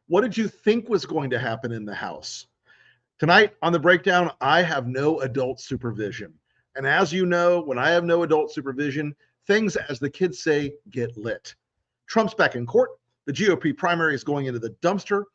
What did you think was going to happen in the House? Tonight on the breakdown, I have no adult supervision. And as you know, when I have no adult supervision, things, as the kids say, get lit. Trump's back in court. The GOP primary is going into the dumpster.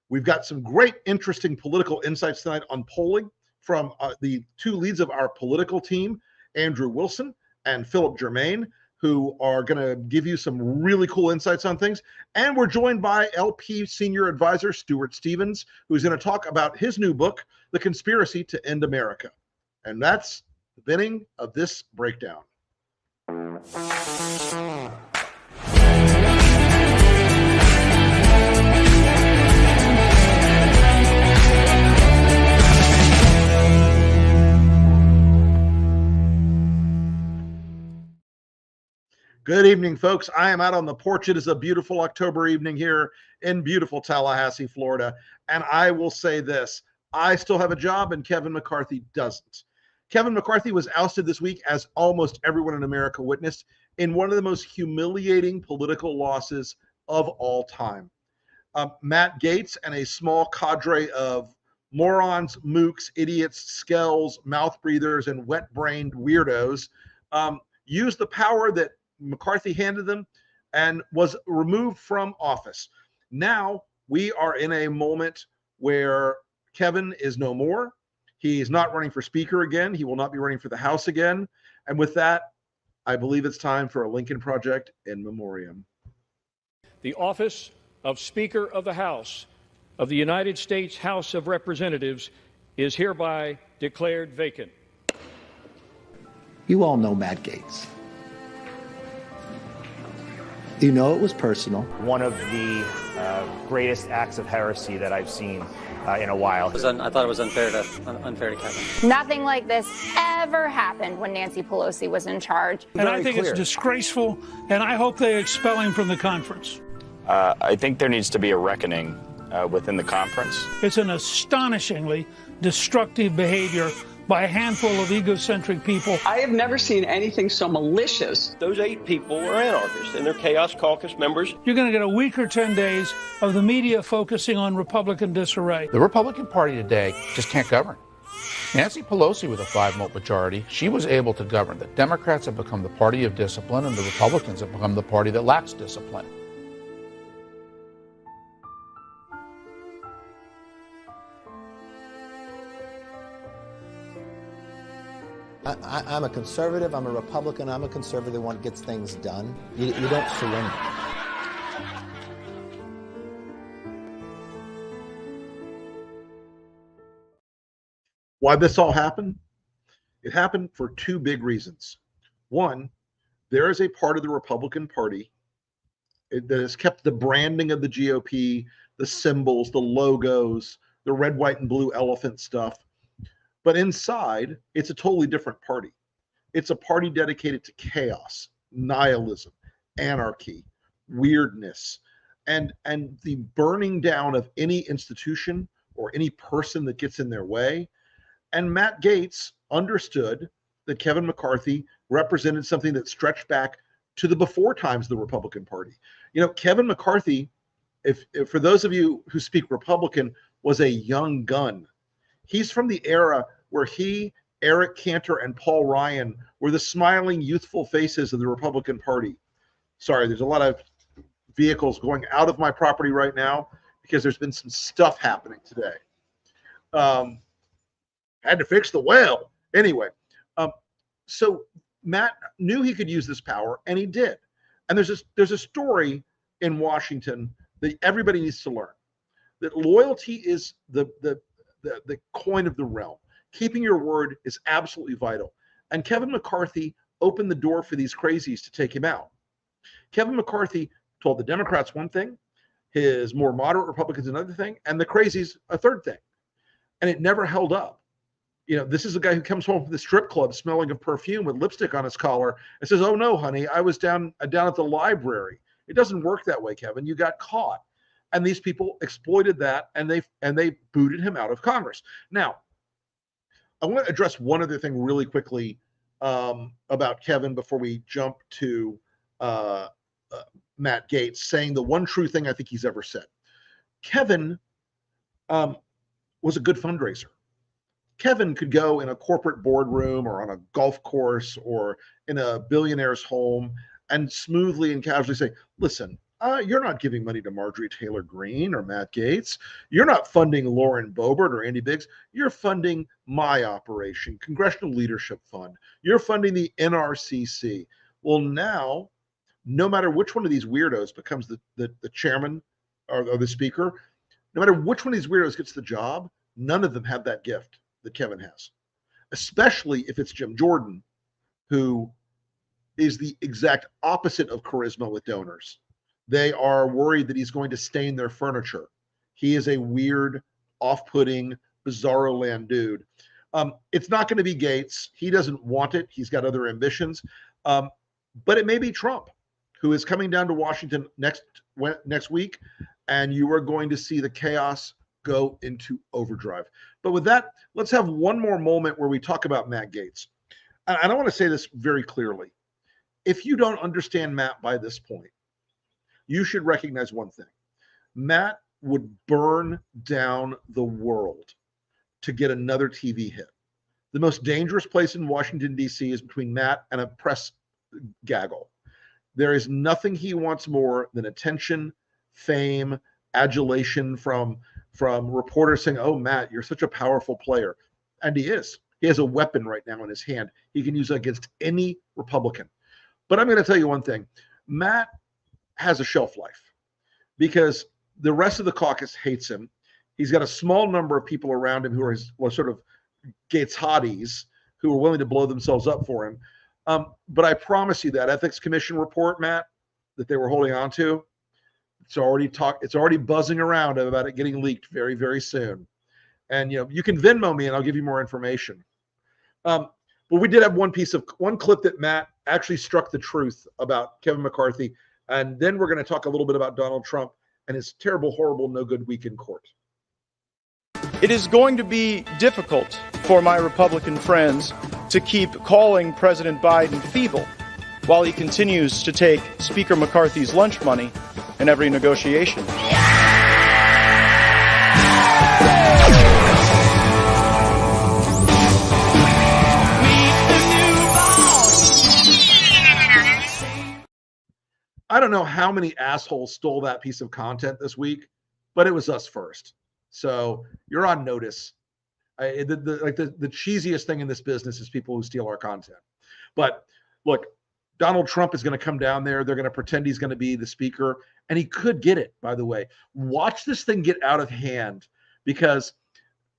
We've got some great, interesting political insights tonight on polling from the two leads of our political team, Andrew Wilson and Philip Germain, who are going to give you some really cool insights on things. And we're joined by LP senior advisor Stuart Stevens, who's going to talk about his new book, The Conspiracy to End America. And that's the beginning of this breakdown. Good evening, folks. I am out on the porch. It is a beautiful October evening here in beautiful Tallahassee, Florida. And I will say this, I still have a job and Kevin McCarthy doesn't. Kevin McCarthy was ousted this week, as almost everyone in America witnessed, in one of the most humiliating political losses of all time. Matt Gaetz and a small cadre of morons, mooks, idiots, skells, mouth breathers, and wet-brained weirdos used the power that McCarthy handed them and was removed from office. Now we are in a moment where Kevin is no more. He's not running for speaker again. He will not be running for the House again. And with that, I believe it's time for a Lincoln Project in memoriam. The office of Speaker of the House of the United States House of Representatives is hereby declared vacant. You all know Matt Gaetz. You know it was personal. One of the greatest acts of heresy that I've seen in a while. I thought it was unfair to Kevin. Nothing like this ever happened when Nancy Pelosi was in charge. And I think it's disgraceful, and I hope they expel him from the conference. I think there needs to be a reckoning within the conference. It's an astonishingly destructive behavior by a handful of egocentric people. I have never seen anything so malicious. Those 8 people were anarchists, and they're Chaos Caucus members. You're going to get a week or 10 days of the media focusing on Republican disarray. The Republican Party today just can't govern. Nancy Pelosi, with a 5-vote majority, she was able to govern. The Democrats have become the party of discipline, and the Republicans have become the party that lacks discipline. I'm a conservative, I'm a Republican, I'm a conservative, one gets things done. You don't surrender. Why this all happened? It happened for 2 big reasons. One, there is a part of the Republican Party that has kept the branding of the GOP, the symbols, the logos, the red, white, and blue elephant stuff. But inside, it's a totally different party. It's a party dedicated to chaos, nihilism, anarchy, weirdness, and the burning down of any institution or any person that gets in their way. And Matt Gaetz understood that Kevin McCarthy represented something that stretched back to the before times of the Republican Party. You know, Kevin McCarthy, if for those of you who speak Republican, was a young gun. He's from the era where he, Eric Cantor, and Paul Ryan were the smiling, youthful faces of the Republican Party. Sorry, there's a lot of vehicles going out of my property right now because there's been some stuff happening today. Had to fix the well. Anyway, so Matt knew he could use this power, and he did. And there's a story in Washington that everybody needs to learn, that loyalty is the coin of the realm. Keeping your word is absolutely vital. And Kevin McCarthy opened the door for these crazies to take him out. Kevin McCarthy told the Democrats one thing, his more moderate Republicans another thing, and the crazies a third thing. And it never held up. You know, this is a guy who comes home from the strip club smelling of perfume with lipstick on his collar and says, "Oh no, honey, I was down at the library." It doesn't work that way, Kevin. You got caught. And these people exploited that, and they booted him out of Congress. Now, I want to address one other thing really quickly about Kevin before we jump to Matt Gaetz saying the one true thing I think he's ever said. Kevin was a good fundraiser. Kevin could go in a corporate boardroom or on a golf course or in a billionaire's home and smoothly and casually say, listen, you're not giving money to Marjorie Taylor Greene or Matt Gaetz. You're not funding Lauren Boebert or Andy Biggs. You're funding my operation, Congressional Leadership Fund. You're funding the NRCC. Well, now, no matter which one of these weirdos becomes the chairman or the speaker, no matter which one of these weirdos gets the job, none of them have that gift that Kevin has, especially if it's Jim Jordan, who is the exact opposite of charisma with donors. They are worried that he's going to stain their furniture. He is a weird, off-putting, bizarro land dude. It's not going to be Gaetz. He doesn't want it. He's got other ambitions. But it may be Trump, who is coming down to Washington next week, and you are going to see the chaos go into overdrive. But with that, let's have one more moment where we talk about Matt Gaetz. And I want to say this very clearly. If you don't understand Matt by this point, you should recognize one thing. Matt would burn down the world to get another TV hit. The most dangerous place in Washington, D.C. is between Matt and a press gaggle. There is nothing he wants more than attention, fame, adulation from reporters saying, oh, Matt, you're such a powerful player. And he is. He has a weapon right now in his hand he can use against any Republican. But I'm going to tell you one thing. Matt has a shelf life because the rest of the caucus hates him. He's got a small number of people around him who are his sort of Gaetz hotties who are willing to blow themselves up for him. But I promise you that Ethics Commission report, Matt, that they were holding on to, it's already buzzing around about it getting leaked very, very soon. And you can Venmo me and I'll give you more information. But we did have one clip that Matt actually struck the truth about Kevin McCarthy. And then we're going to talk a little bit about Donald Trump and his terrible, horrible, no good week in court. It is going to be difficult for my Republican friends to keep calling President Biden feeble while he continues to take Speaker McCarthy's lunch money in every negotiation. I don't know how many assholes stole that piece of content this week, but it was us first. So you're on notice. The cheesiest thing in this business is people who steal our content. But look, Donald Trump is going to come down there. They're going to pretend he's going to be the speaker, and he could get it, by the way. Watch this thing get out of hand, because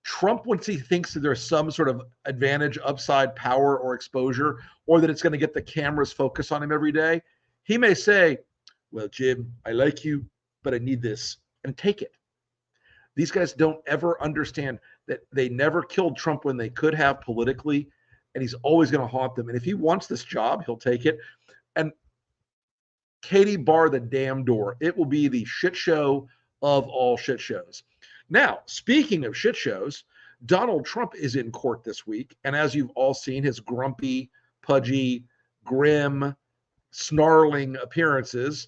Trump, once he thinks that there's some sort of advantage, upside, power, or exposure, or that it's going to get the cameras focused on him every day, he may say, well, Jim, I like you, but I need this, and take it. These guys don't ever understand that they never killed Trump when they could have politically, and he's always going to haunt them. And if he wants this job, he'll take it. And Katie, bar the damn door. It will be the shit show of all shit shows. Now, speaking of shit shows, Donald Trump is in court this week. And as you've all seen, his grumpy, pudgy, grim, snarling appearances,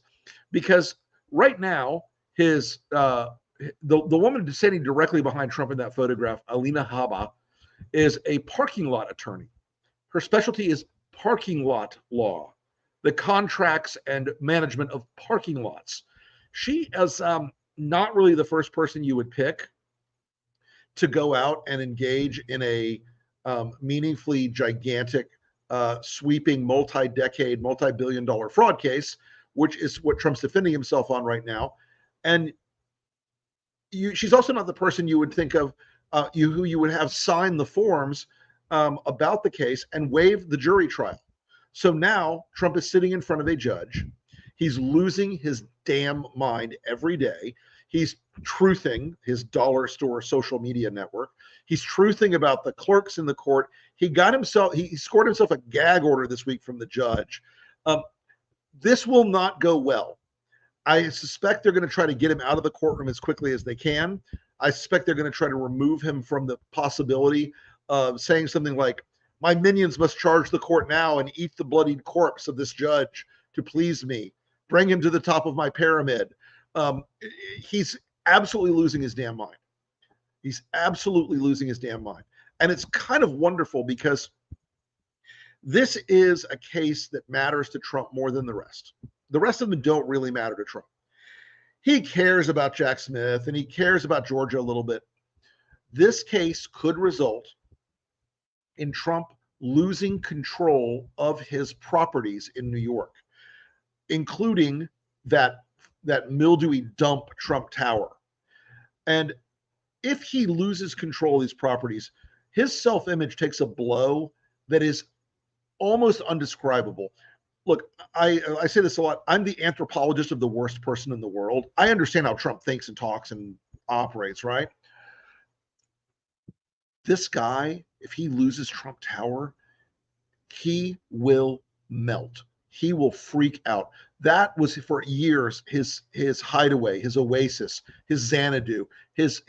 because right now his the woman standing directly behind Trump in that photograph, Alina Habba, is a parking lot attorney. Her specialty is parking lot law, the contracts and management of parking lots. She is not really the first person you would pick to go out and engage in a meaningfully gigantic, sweeping, multi-decade, multi-billion-dollar fraud case, which is what Trump's defending himself on right now. And she's also not the person you would think of, who you would have sign the forms about the case and waive the jury trial. So now Trump is sitting in front of a judge. He's losing his damn mind every day. He's truthing his dollar store social media network. He's truthing about the clerks in the court. He scored himself a gag order this week from the judge. This will not go well. I suspect they're going to try to get him out of the courtroom as quickly as they can. I suspect they're going to try to remove him from the possibility of saying something like, my minions must charge the court now and eat the bloodied corpse of this judge to please me. Bring him to the top of my pyramid. absolutely losing his damn mind. He's absolutely losing his damn mind. And it's kind of wonderful because this is a case that matters to Trump more than the rest. The rest of them don't really matter to Trump. He cares about Jack Smith and he cares about Georgia a little bit. This case could result in Trump losing control of his properties in New York, including that mildewy dump Trump Tower. And if he loses control of these properties, his self-image takes a blow that is almost undescribable. Look, I say this a lot. I'm the anthropologist of the worst person in the world. I understand how Trump thinks and talks and operates, right? This guy, if he loses Trump Tower, he will melt. He will freak out. That was for years his hideaway, his oasis, his Xanadu, his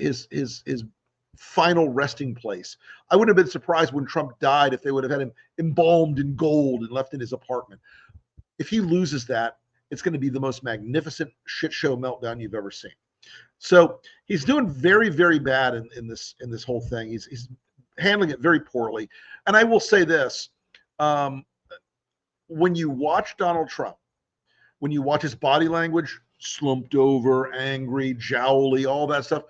final resting place. I wouldn't have been surprised when Trump died if they would have had him embalmed in gold and left in his apartment. If he loses that, it's going to be the most magnificent shit show meltdown you've ever seen. So he's doing very, very bad in this whole thing. He's handling it very poorly. And I will say this: when you watch Donald Trump, when you watch his body language, slumped over, angry, jowly, all that stuff,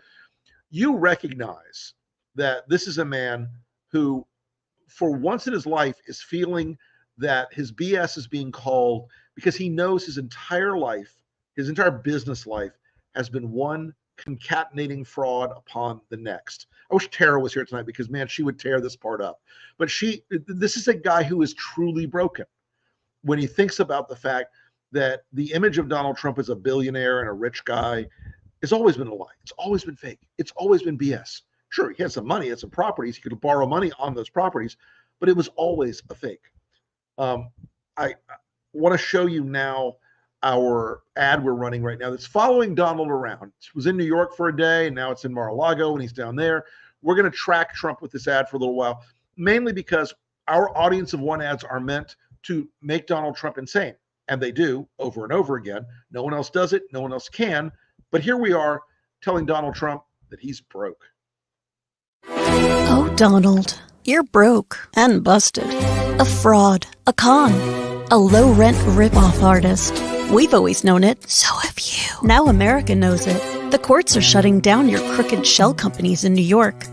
you recognize that this is a man who, for once in his life, is feeling that his BS is being called because he knows his entire life, his entire business life, has been one concatenating fraud upon the next. I wish Tara was here tonight because, man, she would tear this part up. But this is a guy who is truly broken when he thinks about the fact that the image of Donald Trump as a billionaire and a rich guy has always been a lie. It's always been fake. It's always been BS. Sure, he had some money, he had some properties. He could borrow money on those properties, but it was always a fake. I want to show you now our ad we're running right now that's following Donald around. It was in New York for a day, and now it's in Mar-a-Lago, and he's down there. We're going to track Trump with this ad for a little while, mainly because our audience of one ads are meant to make Donald Trump insane, and they do over and over again. No one else does it. No one else can. But here we are telling Donald Trump that he's broke. Oh, Donald, you're broke and busted. A fraud, a con, a low-rent rip-off artist. We've always known it. So have you. Now America knows it. The courts are shutting down your crooked shell companies in New York.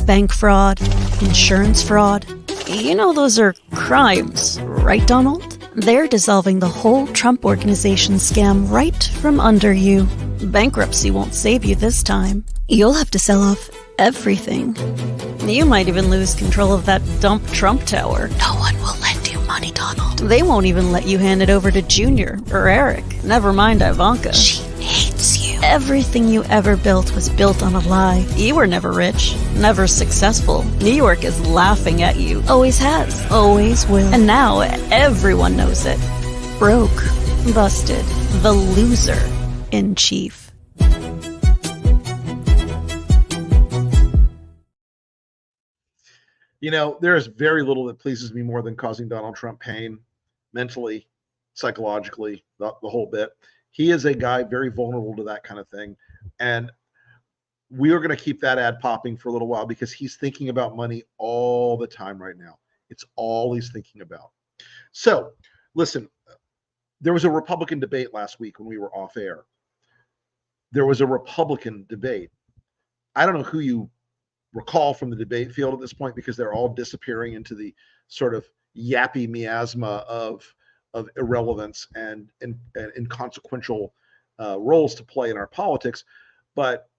Bank fraud, insurance fraud. You know those are crimes, right, Donald? They're dissolving the whole Trump Organization scam right from under you. Bankruptcy won't save you this time. You'll have to sell off everything. You might even lose control of that dump Trump Tower. No one will lend you money, Donald. They won't even let you hand it over to Junior or Eric. Never mind Ivanka. She hates you. Everything you ever built was built on a lie. You were never rich, never successful. New York is laughing at you. Always has, always will. And now everyone knows it. Broke, busted, the loser in chief. You know, there is very little that pleases me more than causing Donald Trump pain, mentally, psychologically, the whole bit. He is a guy very vulnerable to that kind of thing. And we are going to keep that ad popping for a little while because he's thinking about money all the time right now. It's all he's thinking about. So, listen, there was a Republican debate last week when we were off air. There was a Republican debate. I don't know who you recall from the debate field at this point because they're all disappearing into the sort of yappy miasma of irrelevance and inconsequential roles to play in our politics. But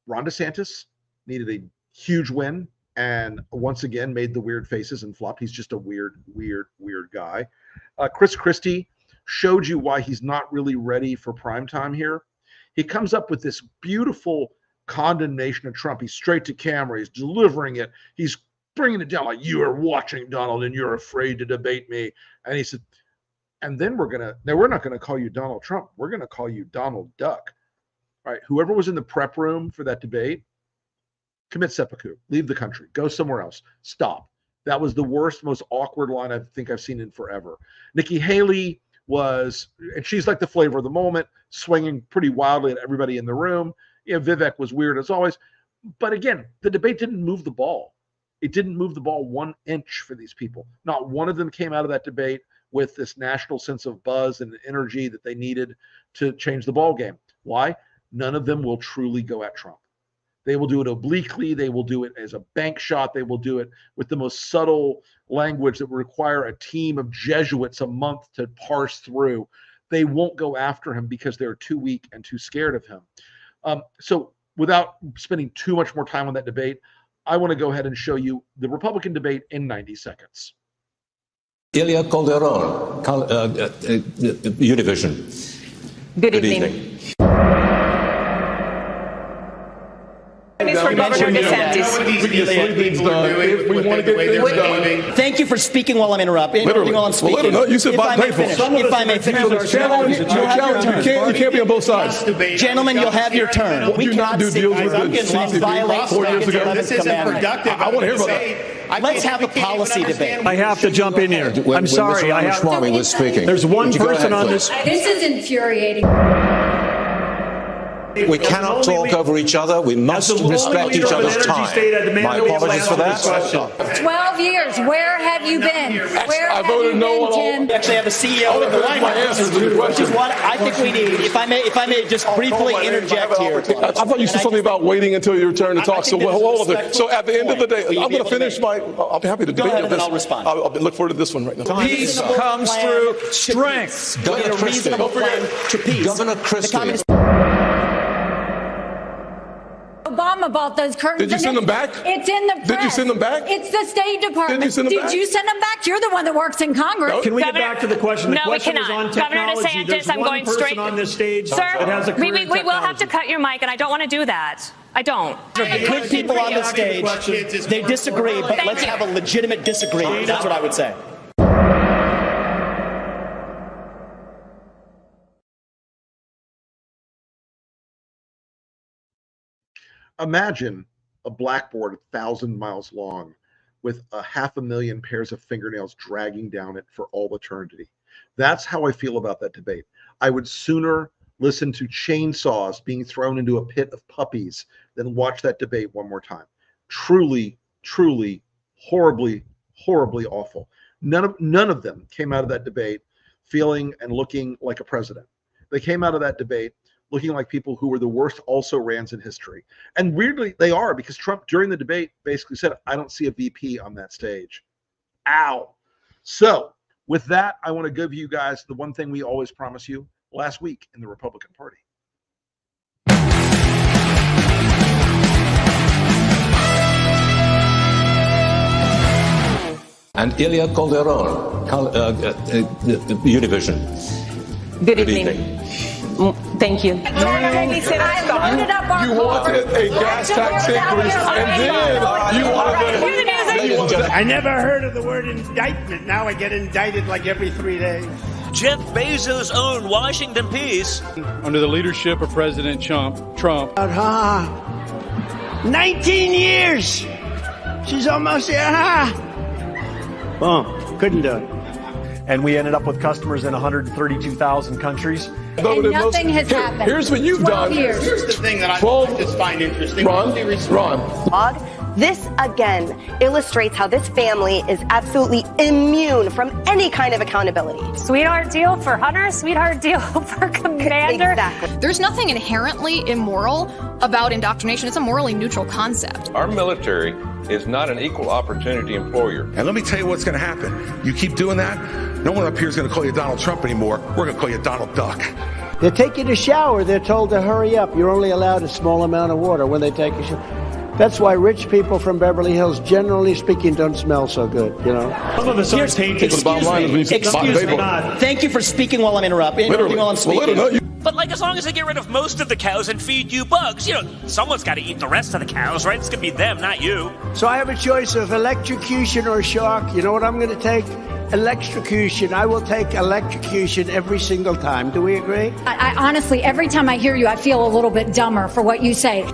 Ron DeSantis needed a huge win and once again made the weird faces and flopped. He's just a weird guy. Chris Christie showed you why he's not really ready for prime time here. He comes up with this beautiful condemnation of Trump. He's straight to camera. He's delivering it. He's bringing it down like, you are watching, Donald, and you're afraid to debate me. And he said, and then we're not going to call you Donald Trump. We're going to call you Donald Duck. All right. Whoever was in the prep room for that debate, commit seppuku, leave the country, go somewhere else. Stop. That was the worst, most awkward line I think I've seen in forever. Nikki Haley was, and she's like the flavor of the moment, swinging pretty wildly at everybody in the room. Vivek was weird as always. But again, the debate didn't move the ball. It didn't move the ball 1 inch for these people. Not one of them came out of that debate with this national sense of buzz and energy that they needed to change the ball game. Why? None of them will truly go at Trump. They will do it obliquely. They will do it as a bank shot. They will do it with the most subtle language that would require a team of Jesuits a month to parse through. They won't go after him because they're too weak and too scared of him. So without spending too much more time on that debate, I want to go ahead and show you the Republican debate in 90 seconds. Ilya Calderon, Univision. Good evening. Thank you for speaking while I'm interrupting. While I'm speaking. Literally, you said by painful. If I may finish. You can't be on both sides. Gentlemen, you'll have your turn. What do you not do deals with the CCP 4 years ago? This isn't productive. I want to hear about that. Let's have a policy debate. I have to jump in here. I'm sorry. Was speaking. There's one person on this. This is infuriating. We cannot talk over each other. We must respect each other's time. My apologies for that. 12 years. Where have you been? Where I voted no on all. We actually have a CEO of the White House, which is what I think we need. If I may just briefly interject here. I thought you said something about waiting until your turn to talk. So hold on. So at the end of the day, I'm going to finish my. I'll be happy to debate this. I'll respond. I'll look forward to this one right now. Peace comes through strength. Governor Christie. Obama bought those curtains. Did you send them back? It's in the press. Did you send them back? It's the State Department. Did you send them back? Did you send them back? You're the one that works in Congress. Can we get back to the question? The no, question we is cannot. on technology. Governor DeSantis, I'm going straight on this stage. Sir, we will have to cut your mic, and I don't want to do that. I don't. The good people on the stage, they disagree, but let's have a legitimate disagreement. That's what I would say. Imagine a blackboard 1,000 miles long with 500,000 pairs of fingernails dragging down it for all eternity. That's how I feel about that debate. I would sooner listen to chainsaws being thrown into a pit of puppies than watch that debate one more time. Truly, truly, horribly, horribly awful. None of them came out of that debate feeling and looking like a president. They came out of that debate looking like people who were the worst also-rans in history. And weirdly, they are, because Trump, during the debate, basically said, I don't see a VP on that stage. Ow. So with that, I want to give you guys the one thing we always promise you last week in the Republican Party. And Ilya Calderon, Univision. Good evening. Thank you. You wanted a gas tax increase, and then you wanted I never heard of the word indictment. Now I get indicted like every 3 days. Jeff Bezos' own Washington piece. Under the leadership of President Trump. 19 years. She's almost here. Boom. Couldn't do it. And we ended up with customers in 132,000 countries. And nothing has happened. Here's what you've done. Here's the thing that I just find interesting. Ron. This again illustrates how this family is absolutely immune from any kind of accountability. Sweetheart deal for Hunter, sweetheart deal for Commander. Exactly. There's nothing inherently immoral about indoctrination. It's a morally neutral concept. Our military is not an equal opportunity employer. And let me tell you what's going to happen. You keep doing that, no one up here is going to call you Donald Trump anymore. We're going to call you Donald Duck. They're taking a shower. They're told to hurry up. You're only allowed a small amount of water when they take a shower. That's why rich people from Beverly Hills, generally speaking, don't smell so good, you know. Some of us are tainted. Excuse me. Thank you for speaking while I'm interrupting. While I'm speaking. But like, as long as they get rid of most of the cows and feed you bugs, someone's got to eat the rest of the cows, right? It's going to be them, not you. So I have a choice of electrocution or shock. You know what I'm going to take? Electrocution. I will take electrocution every single time. Do we agree? I honestly, every time I hear you, I feel a little bit dumber for what you say.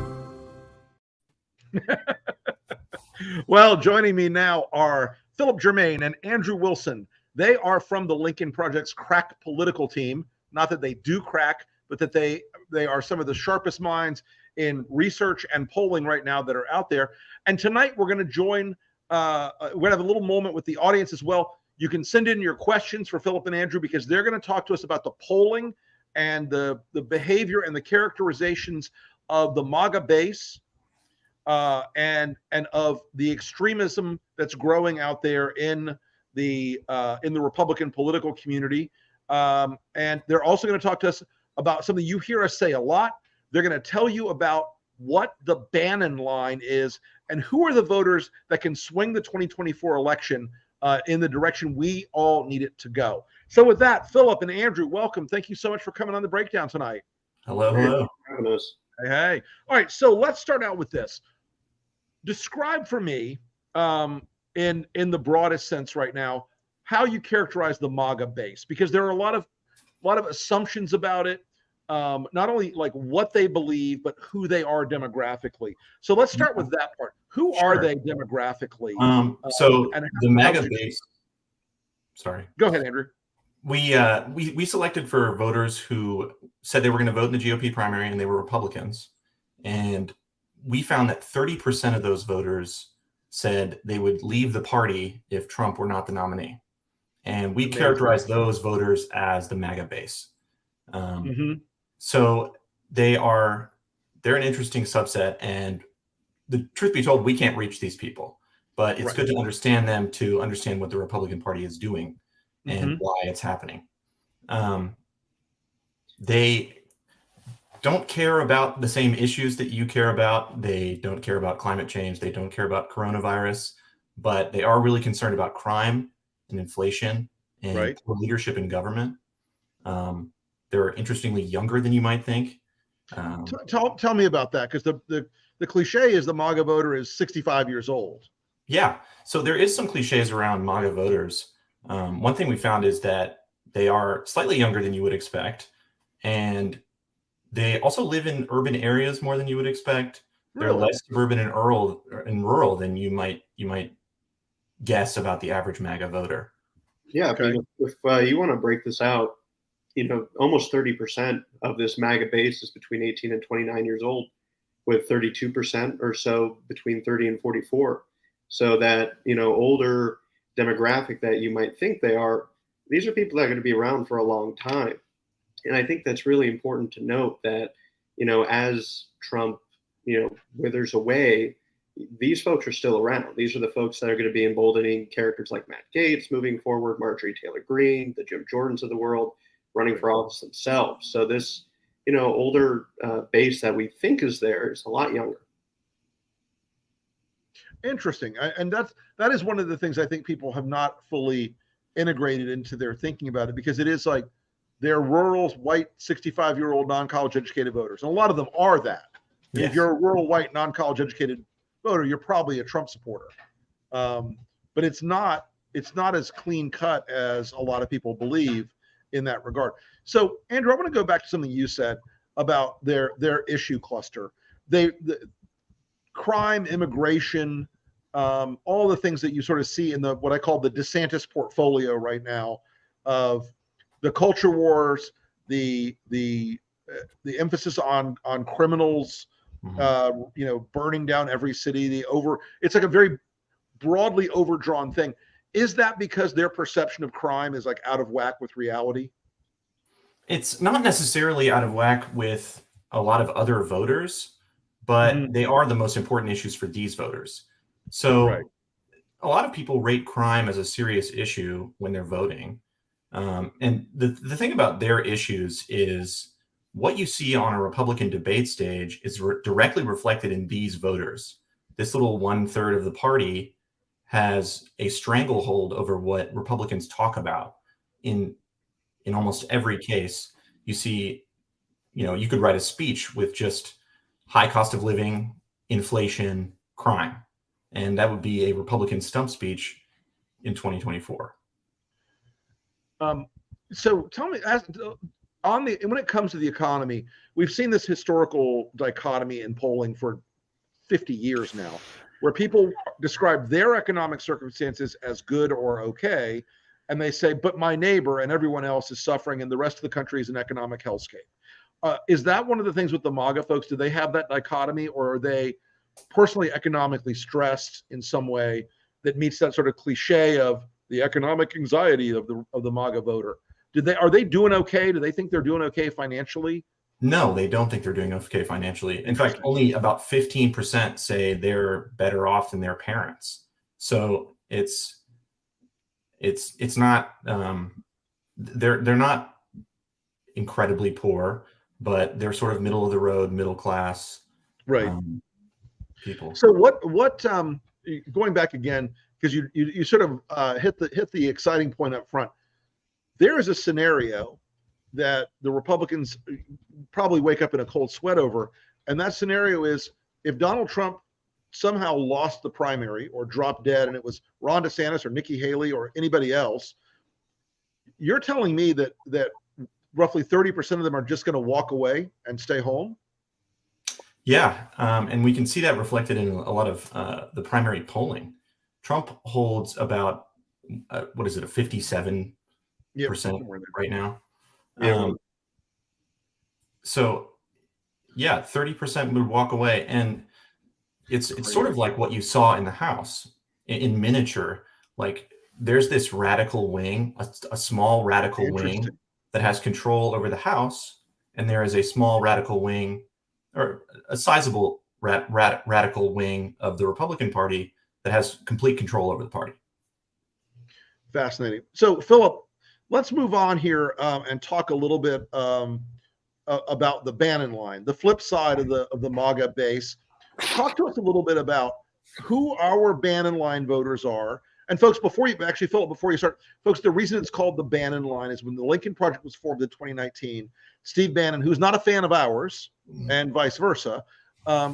Well, joining me now are Philip Germain and Andrew Wilson, They are from the Lincoln Project's crack political team. Not that they do crack, but that they are some of the sharpest minds in research and polling right now that are out there. And tonight we're going to join, we're going to have a little moment with the audience as well. You can send in your questions for Philip and Andrew because they're going to talk to us about the polling and the behavior and the characterizations of the Maga base and of the extremism that's growing out there in the Republican political community. And they're also going to talk to us about something you hear us say a lot. They're going to tell you about what the Bannon line is and who are the voters that can swing the 2024 election in the direction we all need it to go. So with that, Philip and Andrew, welcome. Thank you so much for coming on the breakdown tonight. Hello. Hello. Hey, hey. All right, so let's start out with this. Describe for me, in the broadest sense right now, how you characterize the Maga base, because there are a lot of assumptions about it, not only like what they believe, but who they are demographically. So let's start with that part. Who are they demographically? So the Maga base. Sorry. Go ahead, Andrew. We selected for voters who said they were going to vote in the GOP primary and they were Republicans, and we found that 30% of those voters said they would leave the party if Trump were not the nominee. And we characterize those voters as the Maga base. So they're an interesting subset. And the truth be told, we can't reach these people. But it's good to understand them, to understand what the Republican Party is doing and why it's happening. They don't care about the same issues that you care about. They don't care about climate change. They don't care about coronavirus. But they are really concerned about crime and inflation and poor leadership in government. They're interestingly younger than you might think. Tell me about that, because the cliche is the MAGA voter is 65 years old. Yeah, so there is some cliches around MAGA voters. One thing we found is that they are slightly younger than you would expect, and they also live in urban areas more than you would expect. They're less suburban and rural than you might guess about the average MAGA voter. Yeah, if you want to break this out, almost 30% of this MAGA base is between 18 and 29 years old, with 32% or so between 30 and 44. So that, older demographic that you might think these are people that are going to be around for a long time. And I think that's really important to note that, as Trump, withers away, these folks are still around. These are the folks that are going to be emboldening characters like Matt Gaetz moving forward, Marjorie Taylor Greene, the Jim Jordans of the world, running for office themselves. So this, older base that we think is there is a lot younger. Interesting. And that is one of the things I think people have not fully integrated into their thinking about it, because it is like they're rural, white, 65-year-old, non-college educated voters. And a lot of them are that. Yes. If you're a rural, white, non-college educated voter, you're probably a Trump supporter. But it's not as clean cut as a lot of people believe in that regard. So, Andrew, I want to go back to something you said about their issue cluster. The crime, immigration, all the things that you sort of see in what I call the DeSantis portfolio right now, of the culture wars, the emphasis on criminals, burning down every city, it's like a very broadly overdrawn thing. Is that because their perception of crime is like out of whack with reality? It's not necessarily out of whack with a lot of other voters, but they are the most important issues for these voters. So a lot of people rate crime as a serious issue when they're voting. And the thing about their issues is what you see on a Republican debate stage is directly reflected in these voters. This little 1/3 of the party has a stranglehold over what Republicans talk about in almost every case. You see, you could write a speech with just high cost of living, inflation, crime, and that would be a Republican stump speech in 2024. So tell me, when it comes to the economy, we've seen this historical dichotomy in polling for 50 years now, where people describe their economic circumstances as good or okay, and they say, but my neighbor and everyone else is suffering and the rest of the country is an economic hellscape. Is that one of the things with the MAGA folks? Do they have that dichotomy, or are they personally economically stressed in some way that meets that sort of cliche of the economic anxiety of the MAGA voter? Are they doing okay? Do they think they're doing okay financially? No, they don't think they're doing okay financially. In fact, only about 15% say they're better off than their parents. So it's not they're not incredibly poor, but they're sort of middle of the road, middle class, right? People. So what going back again, because you sort of hit the exciting point up front. There is a scenario that the Republicans probably wake up in a cold sweat over, and that scenario is if Donald Trump somehow lost the primary or dropped dead and it was Ron DeSantis or Nikki Haley or anybody else, you're telling me that roughly 30% of them are just going to walk away and stay home? Yeah, and we can see that reflected in a lot of the primary polling. Trump holds about, a 57% right now. Yeah. So, yeah, 30% would walk away. And it's sort of like what you saw in the House in miniature. Like there's this radical wing, a small radical wing that has control over the House. And there is a small radical wing, or a sizable radical wing of the Republican Party that has complete control over the party. Fascinating. So, Philip, let's move on here and talk a little bit about the Bannon line, the flip side of the MAGA base. Talk to us a little bit about who our Bannon line voters are. And folks, Philip, before you start, folks, the reason it's called the Bannon line is when the Lincoln Project was formed in 2019, Steve Bannon, who's not a fan of ours, and vice versa,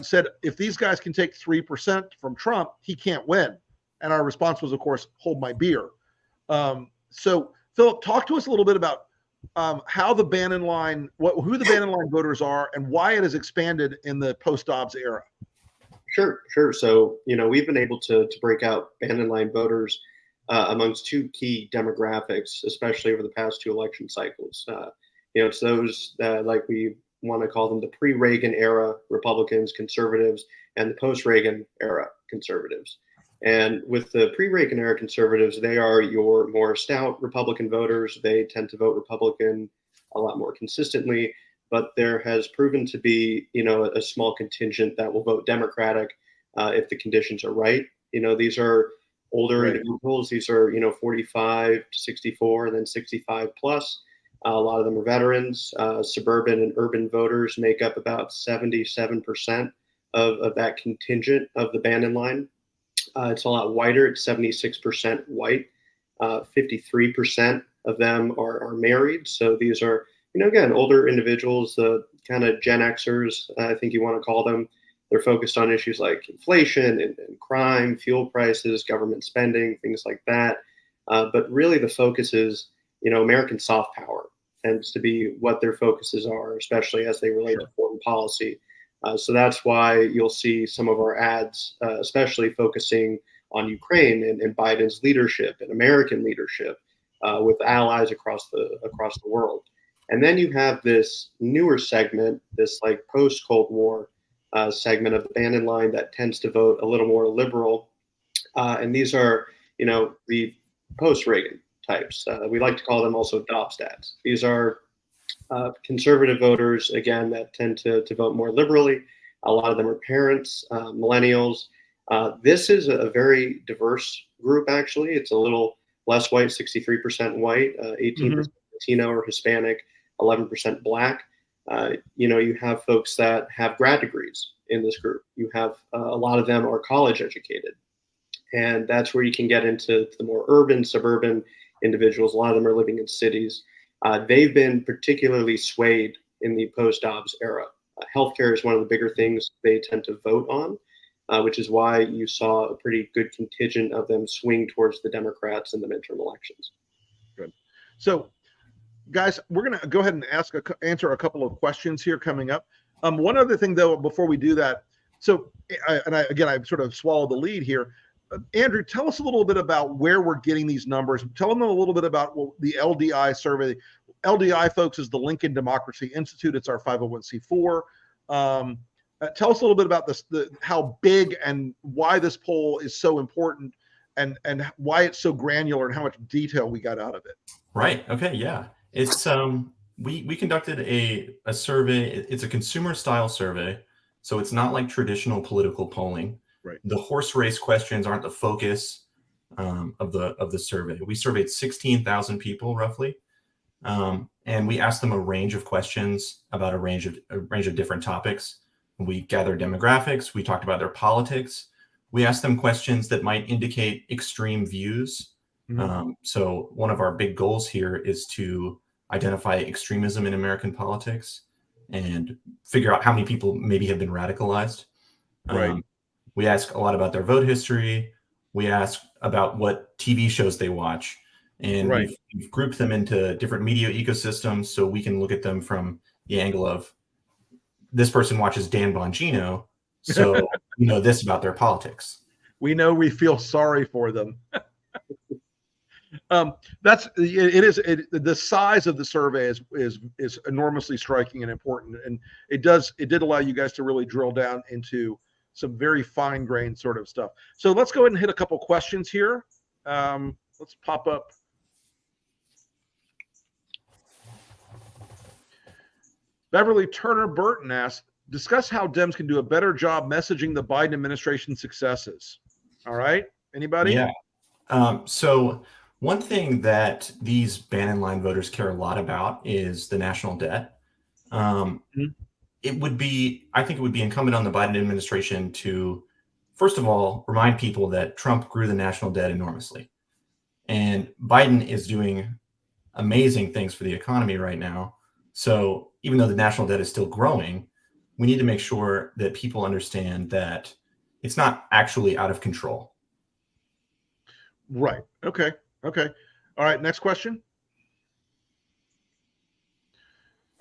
said, if these guys can take 3% from Trump, he can't win. And our response was, of course, hold my beer. So, Philip, talk to us a little bit about how the Bannon line, who the Bannon line voters are, and why it has expanded in the post-Dobbs era. Sure. So, we've been able to break out Bannon line voters amongst two key demographics, especially over the past two election cycles. It's those like we want to call them the pre-Reagan era Republicans, conservatives, and the post-Reagan era conservatives. And with the pre-Reagan era conservatives, they are your more stout Republican voters. They tend to vote Republican a lot more consistently, but there has proven to be, a small contingent that will vote Democratic if the conditions are right. These are older individuals. These are, 45 to 64 and then 65 plus. A lot of them are veterans. Suburban and urban voters make up about 77% of that contingent of the Bannon line. It's a lot whiter. It's 76% white. 53% of them are married. So these are, again, older individuals, the kind of Gen Xers, I think you want to call them. They're focused on issues like inflation and crime, fuel prices, government spending, things like that. But really the focus is, American soft power tends to be what their focuses are, especially as they relate to foreign policy. So that's why you'll see some of our ads, especially focusing on Ukraine and Biden's leadership and American leadership with allies across the world. And then you have this newer segment, this like post-Cold War segment of the Bannon line that tends to vote a little more liberal. And these are, the post-Reagan types. We like to call them also Dobbsdads. These are conservative voters, again, that tend to vote more liberally. A lot of them are parents, millennials. This is a very diverse group, actually. It's a little less white, 63% white, 18% Latino or Hispanic, 11% Black. You have folks that have grad degrees in this group. You have a lot of them are college educated. And that's where you can get into the more urban, suburban individuals. A lot of them are living in cities. They've been particularly swayed in the post-Dobbs era. Healthcare is one of the bigger things they tend to vote on, which is why you saw a pretty good contingent of them swing towards the Democrats in the midterm elections. Good. So, guys, we're going to go ahead and answer a couple of questions here coming up. One other thing, though, before we do that, so, I sort of swallowed the lead here. Andrew, tell us a little bit about where we're getting these numbers. Tell them a little bit about the LDI survey. LDI, folks, is the Lincoln Democracy Institute. It's our 501c4. Tell us a little bit about this, how big and why this poll is so important, and why it's so granular and how much detail we got out of it. Right. Okay. Yeah. It's we conducted a survey. It's a consumer style survey, so it's not like traditional political polling. Right. The horse race questions aren't the focus of the survey. We surveyed 16,000 people roughly, and we asked them a range of questions about a range of different topics. We gathered demographics. We talked about their politics. We asked them questions that might indicate extreme views. So one of our big goals here is to identify extremism in American politics and figure out how many people maybe have been radicalized. Right. We ask a lot about their vote history. We ask about what TV shows they watch. And we've grouped them into different media ecosystems so we can look at them from the angle of this person watches Dan Bongino, so we know this about their politics. We know we feel sorry for them. The size of the survey is enormously striking and important, and it did allow you guys to really drill down into some very fine-grained sort of stuff. So let's go ahead and hit a couple questions here. Let's pop up. Beverly Turner Burton asks, discuss how Dems can do a better job messaging the Biden administration's successes. All right. Anybody? Yeah. So one thing that these Bannon line voters care a lot about is the national debt. I think it would be incumbent on the Biden administration to, first of all, remind people that Trump grew the national debt enormously. And Biden is doing amazing things for the economy right now. So even though the national debt is still growing, we need to make sure that people understand that it's not actually out of control. Right. Okay. All right. Next question.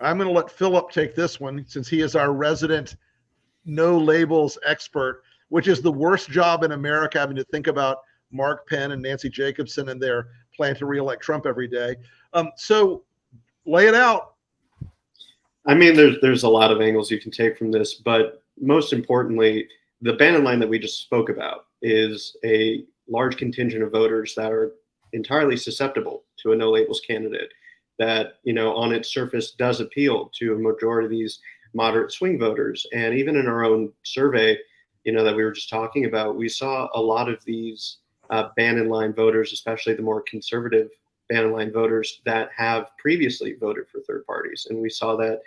I'm going to let Philip take this one since he is our resident no labels expert, which is the worst job in America, having to think about Mark Penn and Nancy Jacobson and their plan to reelect Trump every day. So lay it out. I mean, there's a lot of angles you can take from this, but most importantly, the Bannon line that we just spoke about is a large contingent of voters that are entirely susceptible to a no labels candidate that, on its surface does appeal to a majority of these moderate swing voters. And even in our own survey, that we were just talking about, we saw a lot of these Bannon line voters, especially the more conservative Bannon line voters that have previously voted for third parties. And we saw that,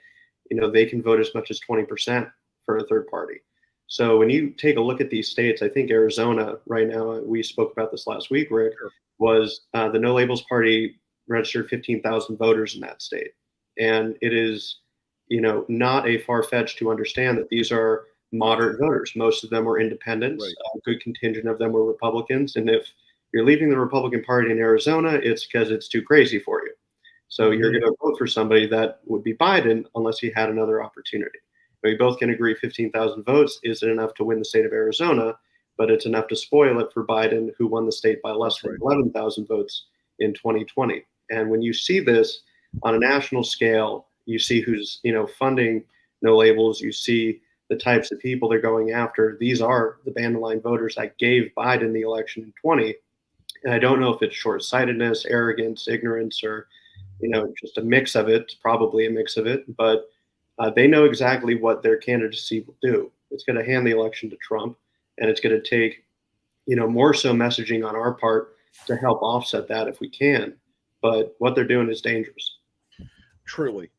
they can vote as much as 20% for a third party. So when you take a look at these states, I think Arizona right now, we spoke about this last week, Rick, was the No Labels Party registered 15,000 voters in that state. And it is, not a far-fetched to understand that these are moderate voters. Most of them were independents. A good contingent of them were Republicans. And if you're leaving the Republican Party in Arizona, it's because it's too crazy for you. So you're going to vote for somebody that would be Biden unless he had another opportunity. We both can agree 15,000 votes isn't enough to win the state of Arizona, but it's enough to spoil it for Biden, who won the state by less than 11,000 votes in 2020. And when you see this on a national scale, you see who's, funding no labels, you see the types of people they're going after. These are the Bannon line voters that gave Biden the election in 20. And I don't know if it's short-sightedness, arrogance, ignorance, or, just a mix of it. It's probably a mix of it, but they know exactly what their candidacy will do. It's going to hand the election to Trump, and it's going to take, more so messaging on our part to help offset that if we can. But what they're doing is dangerous. Truly.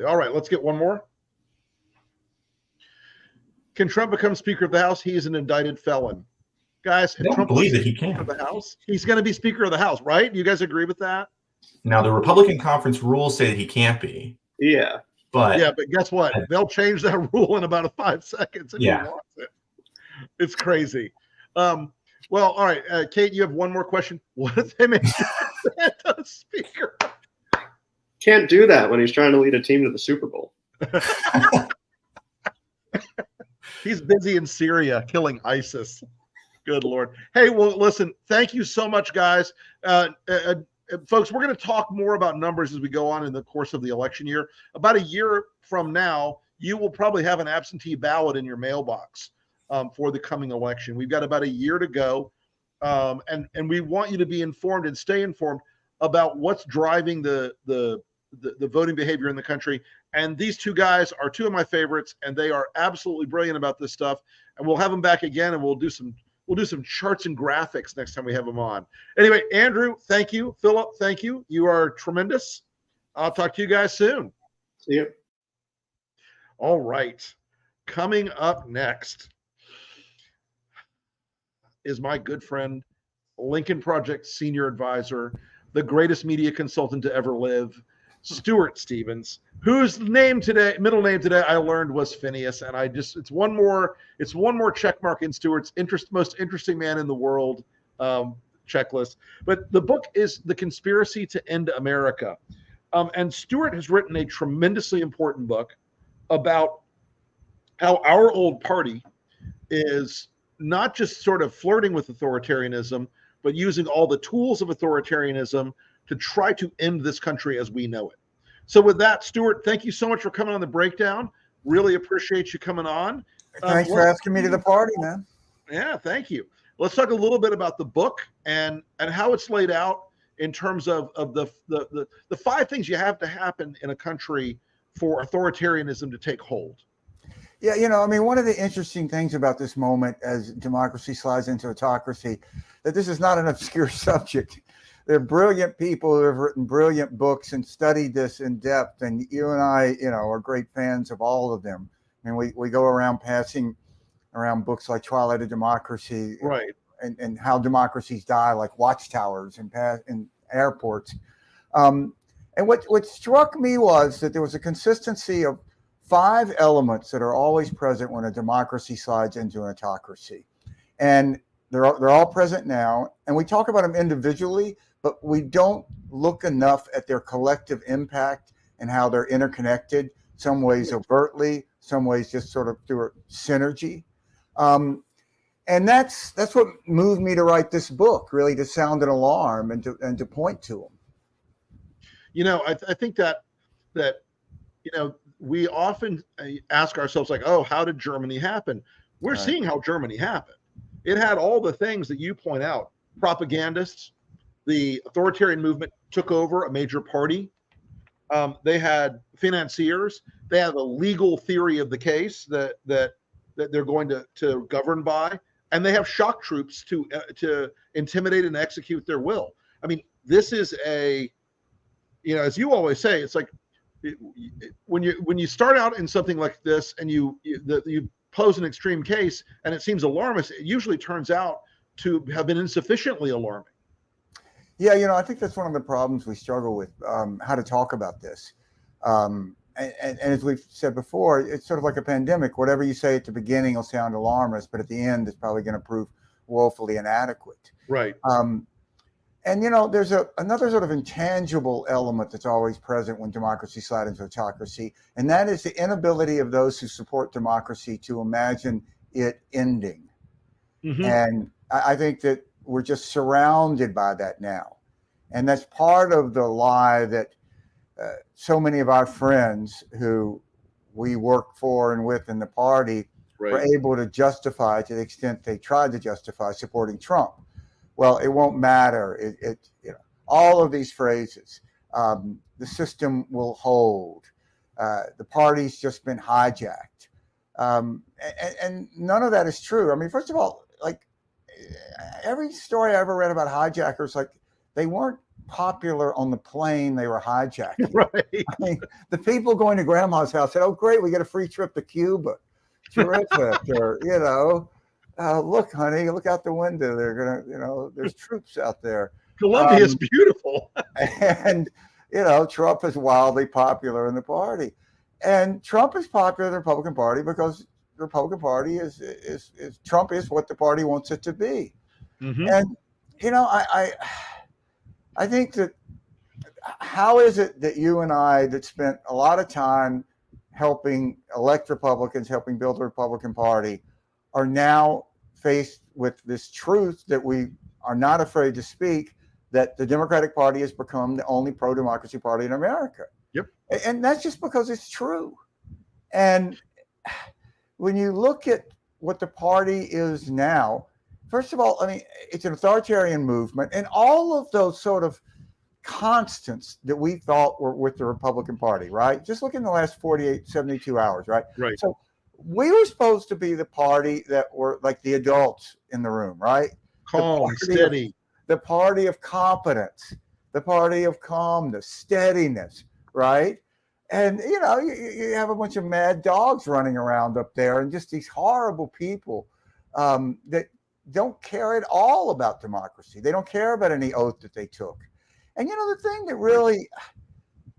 All right, let's get one more. Can Trump become Speaker of the House? He is an indicted felon. Guys, I don't believe that he can. Of the House, he's going to be Speaker of the House, right? You guys agree with that? Now, the Republican conference rules say that he can't be. Yeah. But guess what? They'll change that rule in about 5 seconds if he wants it. It's crazy. Well, all right, Kate, you have one more question. What if they make Santa Speaker? Can't do that when he's trying to lead a team to the Super Bowl. He's busy in Syria killing ISIS. Good Lord. Hey, well, listen, thank you so much, guys. Folks, we're going to talk more about numbers as we go on in the course of the election year. About a year from now, you will probably have an absentee ballot in your mailbox for the coming election. We've got about a year to go, and we want you to be informed and stay informed about what's driving the voting behavior in the country. And these two guys are two of my favorites, and they are absolutely brilliant about this stuff. And we'll have them back again, and we'll do some charts and graphics next time we have them on. Anyway, Andrew, thank you. Philip, thank you. You are tremendous. I'll talk to you guys soon. See you. All right. Coming up next is my good friend, Lincoln Project Senior Advisor, the greatest media consultant to ever live, Stuart Stevens, whose middle name today I learned was Phineas, and it's one more check mark in Stuart's most interesting man in the world checklist. But the book is The Conspiracy to End America, and Stuart has written a tremendously important book about how our old party is not just sort of flirting with authoritarianism, but using all the tools of authoritarianism to try to end this country as we know it. So with that, Stuart, thank you so much for coming on the breakdown. Really appreciate you coming on. Thanks for asking me to the party, man. Yeah, thank you. Let's talk a little bit about the book and how it's laid out in terms of the 5 things you have to happen in a country for authoritarianism to take hold. Yeah, one of the interesting things about this moment as democracy slides into autocracy, that this is not an obscure subject. There are brilliant people who have written brilliant books and studied this in depth, and you and I, are great fans of all of them. I mean, we go around passing around books like Twilight of Democracy, right, and how democracies die, like watchtowers and airports. And what struck me was that there was a consistency of 5 elements that are always present when a democracy slides into an autocracy, and they're all present now. And we talk about them individually, but we don't look enough at their collective impact and how they're interconnected. Some ways overtly, some ways just sort of through a synergy. And that's what moved me to write this book, really, to sound an alarm and to point to them. I think that we often ask ourselves, like, oh, how did Germany happen? We're seeing how Germany happened. It had all the things that you point out. Propagandists, the authoritarian movement took over a major party. They had financiers. They have a legal theory of the case that they're going to govern by, and they have shock troops to intimidate and execute their will. I mean, this is as you always say, it's like when you start out in something like this and you pose an extreme case and it seems alarmist, it usually turns out to have been insufficiently alarming. Yeah, I think that's one of the problems we struggle with, how to talk about this. And as we've said before, it's sort of like a pandemic. Whatever you say at the beginning will sound alarmist, but at the end, it's probably going to prove woefully inadequate. Right. And there's another sort of intangible element that's always present when democracy slides into autocracy, and that is the inability of those who support democracy to imagine it ending. Mm-hmm. And I think that we're just surrounded by that now. And that's part of the lie that so many of our friends who we work for and with in the party were able to justify, to the extent they tried to justify, supporting Trump. Well, it won't matter. All of these phrases, the system will hold. The party's just been hijacked. And none of that is true. I mean, first of all, like every story I ever read about hijackers, like they weren't popular on the plane they were hijacking. Right. I mean, the people going to grandma's house said, "Oh, great, we get a free trip to Cuba. Terrific." Or, look, honey, look out the window. They're gonna, there's troops out there. Columbia's beautiful. And Trump is wildly popular in the party, and Trump is popular in the Republican Party because the Republican Party is Trump is what the party wants it to be. Mm-hmm. And I think that how is it that you and I that spent a lot of time helping elect Republicans, helping build the Republican Party, are now faced with this truth that we are not afraid to speak, that the Democratic Party has become the only pro-democracy party in America. Yep. And that's just because it's true. And when you look at what the party is now, first of all, I mean, it's an authoritarian movement, and all of those sort of constants that we thought were with the Republican Party, right? Just look in the last 48, 72 hours, right? Right. So we were supposed to be the party that were like the adults in the room, right? Calm, steady. The party of competence, the party of calmness, steadiness, right? And, you know, you have a bunch of mad dogs running around up there and just these horrible people that don't care at all about democracy. They don't care about any oath that they took. And, you know, the thing that really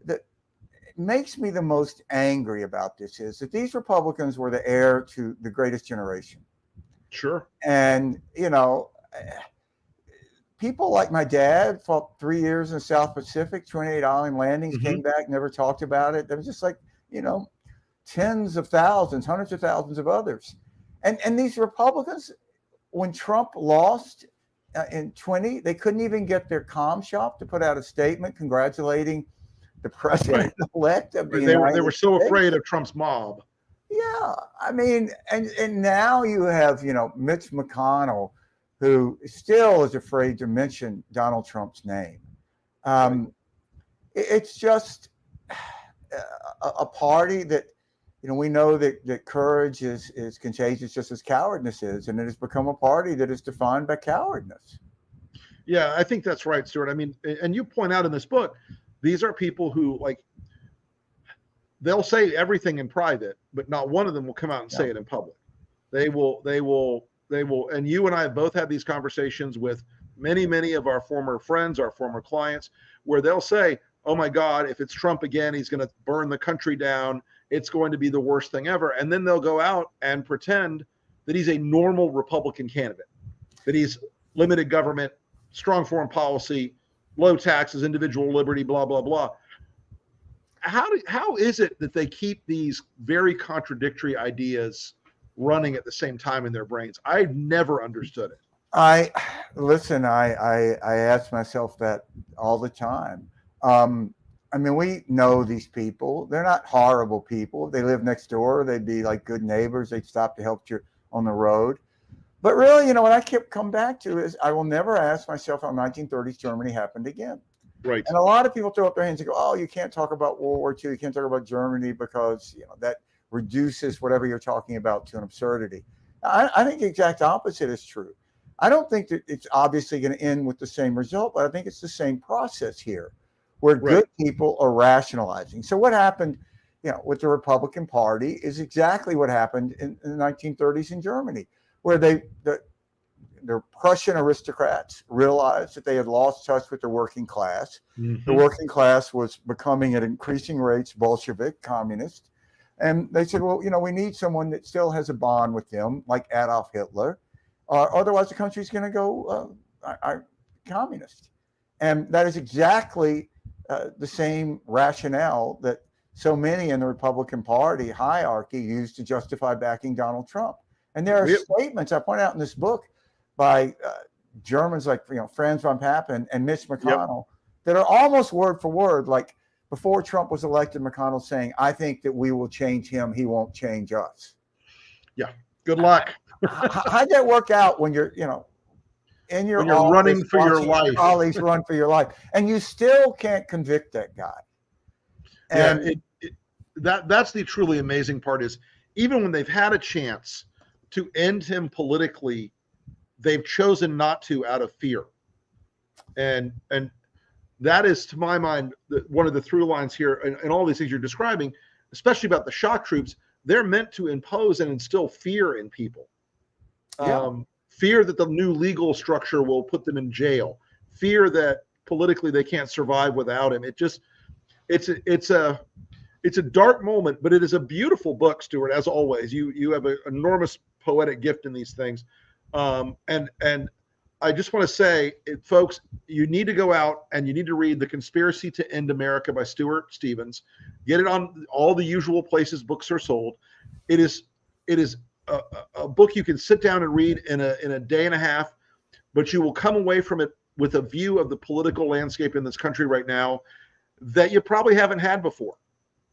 that makes me the most angry about this is that these Republicans were the heir to the greatest generation. Sure. And, you know, people like my dad fought 3 years in the South Pacific, 28 island landings, came back, never talked about it. There was just like, you know, tens of thousands, hundreds of thousands of others. And these Republicans, when Trump lost in 20, they couldn't even get their comm shop to put out a statement congratulating the president-elect of the They United were so States. afraid of Trump's mob. Yeah, I mean, and now you have, you know, Mitch McConnell, who still is afraid to mention Donald Trump's name. It's just a party that, you know, we know that courage is contagious just as cowardness is, and it has become a party that is defined by cowardness. Yeah, I think that's right, Stuart. I mean, and you point out in this book, these are people who, like, they'll say everything in private, but not one of them will come out and say it in public. They will, and you and I have both had these conversations with many of our former friends, our former clients, where they'll say, oh my God, if it's Trump again, he's going to burn the country down. It's going to be the worst thing ever. And then they'll go out and pretend that he's a normal Republican candidate, that he's limited government, strong foreign policy, low taxes, individual liberty, blah, blah, blah. How is it that they keep these very contradictory ideas running at the same time in their brains? I've never understood it. I ask myself that all the time. I mean, we know these people. They're not horrible people. If they live next door, they'd be like good neighbors. They'd stop to help you on the road. But really, you know, what I kept coming back to is I will never ask myself how 1930s Germany happened again. Right. And a lot of people throw up their hands and go, oh, you can't talk about World War II. You can't talk about Germany because, you know, that reduces whatever you're talking about to an absurdity. I think the exact opposite is true. I don't think that it's obviously going to end with the same result, but I think it's the same process here where good people are rationalizing. So what happened, you know, with the Republican Party is exactly what happened in the 1930s in Germany, where the Prussian aristocrats realized that they had lost touch with the working class. The working class was becoming at increasing rates Bolshevik, communist. And they said, well, you know, we need someone that still has a bond with them, like Adolf Hitler. Otherwise, the country's going to go communist. And that is exactly the same rationale that so many in the Republican Party hierarchy used to justify backing Donald Trump. And there are statements I point out in this book by Germans like, you know, Franz von Papen and Mitch McConnell that are almost word for word, like before Trump was elected, McConnell saying, I think that we will change him. He won't change us. Yeah. Good luck. How'd that work out when you're, you know, in your when you're running for your life, your colleagues run for your life, and you still can't convict that guy? And that's the truly amazing part is even when they've had a chance to end him politically, they've chosen not to out of fear. And that is, to my mind, one of the through lines here and all these things you're describing, especially about the shock troops. They're meant to impose and instill fear in people. Fear that the new legal structure will put them in jail. Fear that politically they can't survive without him. It's a dark moment, but it is a beautiful book, Stuart. As always, you have an enormous poetic gift in these things, and I just want to say, folks, you need to go out and you need to read The Conspiracy to End America by Stuart Stevens. Get it on all the usual places books are sold. It is a book you can sit down and read in a day and a half, but you will come away from it with a view of the political landscape in this country right now that you probably haven't had before.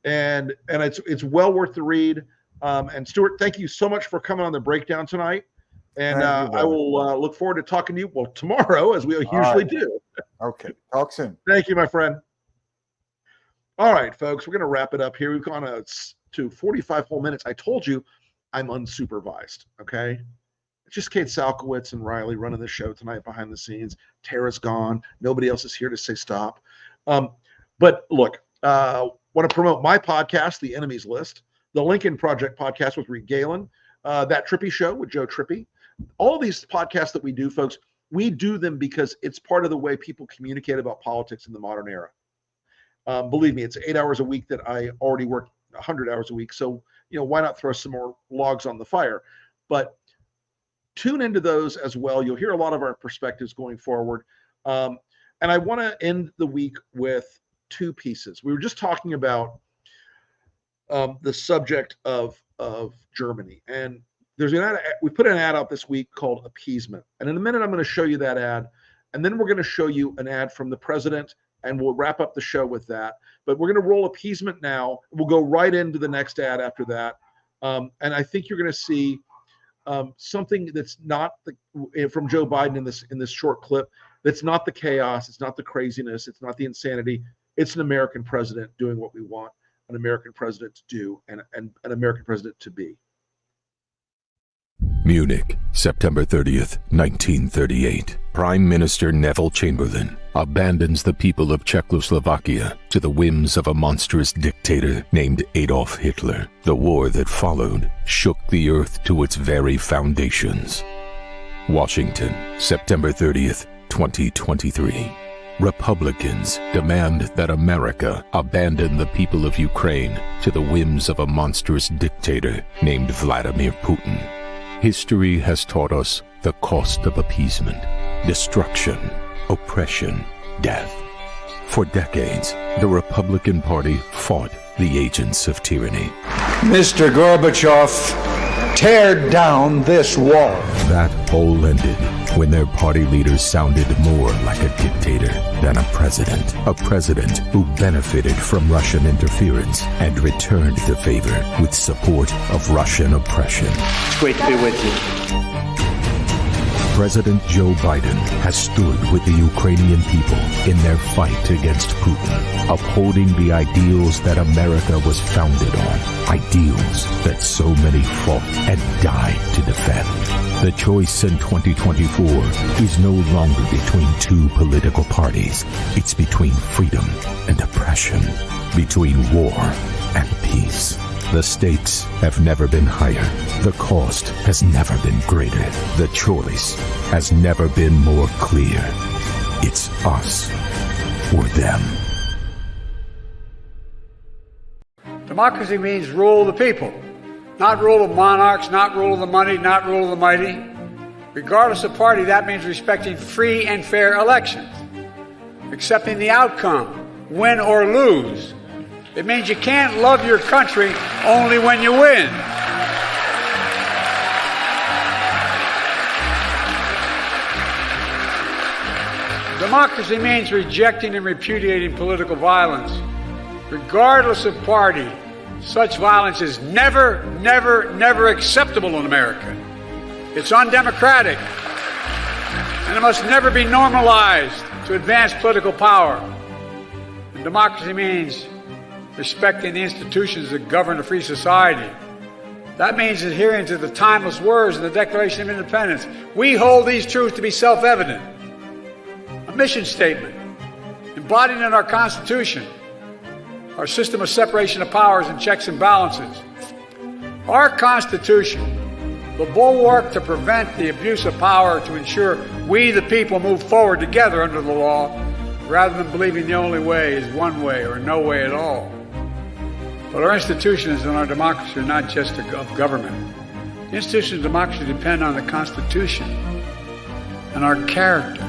And it's well worth the read. And Stuart, thank you so much for coming on the breakdown tonight. And I will look forward to talking to you, tomorrow, as we usually do. Okay. Talk soon. Thank you, my friend. All right, folks, we're going to wrap it up here. We've gone to 45 whole minutes. I told you I'm unsupervised, okay? It's just Kate Salkowitz and Riley running the show tonight behind the scenes. Tara's gone. Nobody else is here to say stop. But look, want to promote my podcast, The Enemies List, the Lincoln Project podcast with Reed Galen, That Trippy Show with Joe Trippy. All these podcasts that we do, folks, we do them because it's part of the way people communicate about politics in the modern era. Believe me, it's 8 hours a week that I already work 100 hours a week. So, why not throw some more logs on the fire? But tune into those as well. You'll hear a lot of our perspectives going forward. And I want to end the week with two pieces. We were just talking about the subject of Germany. And there's an ad, we put an ad out this week called Appeasement. And in a minute, I'm going to show you that ad. And then we're going to show you an ad from the president, and we'll wrap up the show with that. But we're going to roll Appeasement now. We'll go right into the next ad after that. And I think you're going to see something that's not from Joe Biden in this short clip. That's not the chaos. It's not the craziness. It's not the insanity. It's an American president doing what we want an American president to do and an American president to be. Munich, September 30th, 1938. Prime Minister Neville Chamberlain abandons the people of Czechoslovakia to the whims of a monstrous dictator named Adolf Hitler. The war that followed shook the earth to its very foundations. Washington, September 30th, 2023. Republicans demand that America abandon the people of Ukraine to the whims of a monstrous dictator named Vladimir Putin. History has taught us the cost of appeasement, destruction, oppression, death. For decades, the Republican Party fought the agents of tyranny. Mr. Gorbachev, tear down this wall. That all ended when their party leaders sounded more like a dictator than a president who benefited from Russian interference and returned the favor with support of Russian oppression. It's great to be with you. President Joe Biden has stood with the Ukrainian people in their fight against Putin, upholding the ideals that America was founded on, ideals that so many fought and died to defend. The choice in 2024 is no longer between two political parties. It's between freedom and oppression, between war and peace. The stakes have never been higher. The cost has never been greater. The choice has never been more clear. It's us or them. Democracy means rule of the people, not rule of monarchs, not rule of the money, not rule of the mighty. Regardless of party, that means respecting free and fair elections, accepting the outcome, win or lose. It means you can't love your country only when you win. Democracy means rejecting and repudiating political violence. Regardless of party, such violence is never, never, never acceptable in America. It's undemocratic, and it must never be normalized to advance political power. And democracy means respecting the institutions that govern a free society. That means adhering to the timeless words in the Declaration of Independence. We hold these truths to be self-evident. A mission statement embodied in our Constitution, our system of separation of powers and checks and balances. Our Constitution, the bulwark to prevent the abuse of power, to ensure we the people move forward together under the law, rather than believing the only way is one way or no way at all. But our institutions and our democracy are not just of government. The institutions of democracy depend on the Constitution and our character,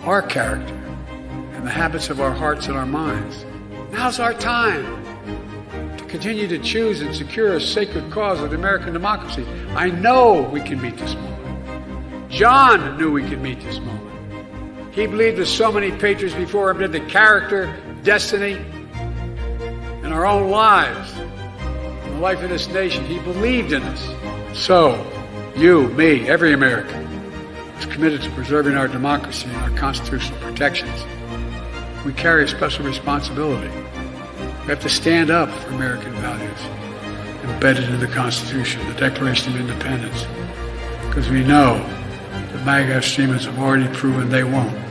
and the habits of our hearts and our minds. Now's our time to continue to choose and secure a sacred cause of the American democracy. I know we can meet this moment. John knew we could meet this moment. He believed, as so many patriots before him did, the character, destiny, and our own lives, the life of this nation. He believed in us. So, you, me, every American is committed to preserving our democracy and our constitutional protections. We carry a special responsibility. We have to stand up for American values embedded in the Constitution, the Declaration of Independence, because we know the MAGA extremists have already proven they won't.